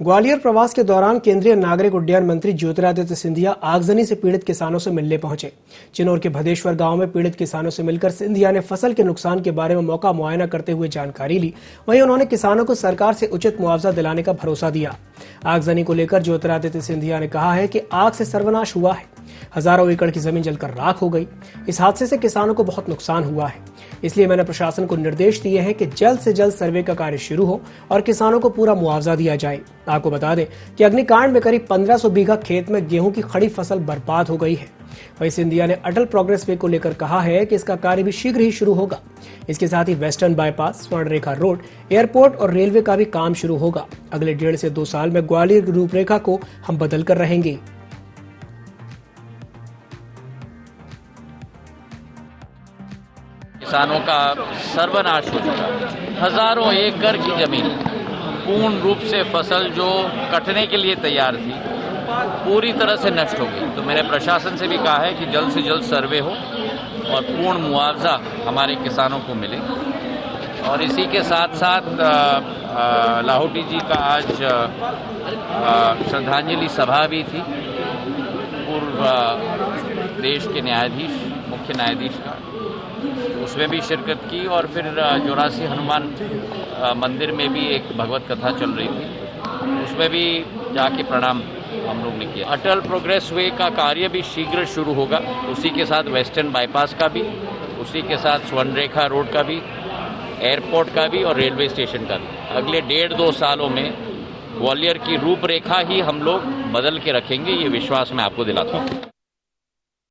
ग्वालियर प्रवास के दौरान केंद्रीय नागरिक उड्डयन मंत्री ज्योतिरादित्य सिंधिया आगजनी से पीड़ित किसानों से मिलने पहुंचे। चिनौर के भदेश्वर गांव में पीड़ित किसानों से मिलकर सिंधिया ने फसल के नुकसान के बारे में मौका मुआयना करते हुए जानकारी ली। वहीं उन्होंने किसानों को सरकार से उचित मुआवजा दिलाने का भरोसा दिया। आगजनी को लेकर ज्योतिरादित्य सिंधिया ने कहा है कि आग से सर्वनाश हुआ है, हजारों एकड़ की जमीन जलकर राख हो गई। इस हादसे से किसानों को बहुत नुकसान हुआ है, इसलिए मैंने प्रशासन को निर्देश दिए हैं कि जल्द से जल्द सर्वे का कार्य शुरू हो और किसानों को पूरा मुआवजा दिया जाए। आपको बता दें कि अग्निकांड में करीब 1500 बीघा खेत में गेहूं की खड़ी फसल बर्बाद हो गई है। वहीं सिंधिया ने अटल प्रोग्रेस वे को लेकर कहा है कि इसका कार्य भी शीघ्र ही शुरू होगा। इसके साथ ही वेस्टर्न बाईपास, स्वर्ण रेखा रोड, एयरपोर्ट और रेलवे का भी काम शुरू होगा। अगले 1.5 से 2 साल में ग्वालियर की रूपरेखा को हम बदल कर रहेंगे। किसानों का सर्वनाश हो चुका, हजारों एकड़ की जमीन पूर्ण रूप से फसल जो कटने के लिए तैयार थी पूरी तरह से नष्ट हो गई। तो मैंने प्रशासन से भी कहा है कि जल्द से जल्द सर्वे हो और पूर्ण मुआवजा हमारे किसानों को मिले। और इसी के साथ साथ लाहौटी जी का आज श्रद्धांजलि सभा भी थी पूर्व देश के न्यायाधीश, मुख्य न्यायाधीश का, उसमें भी शिरकत की। और फिर 84 हनुमान मंदिर में भी एक भगवत कथा चल रही थी, उसमें भी जाके प्रणाम हम लोग ने किया। अटल प्रोग्रेस वे का कार्य भी शीघ्र शुरू होगा, उसी के साथ वेस्टर्न बाईपास का भी, उसी के साथ स्वर्ण रेखा रोड का भी, एयरपोर्ट का भी और रेलवे स्टेशन का भी। अगले 1.5-2 सालों में ग्वालियर की रूपरेखा ही हम लोग बदल के रखेंगे, ये विश्वास मैं आपको दिलाता हूँ।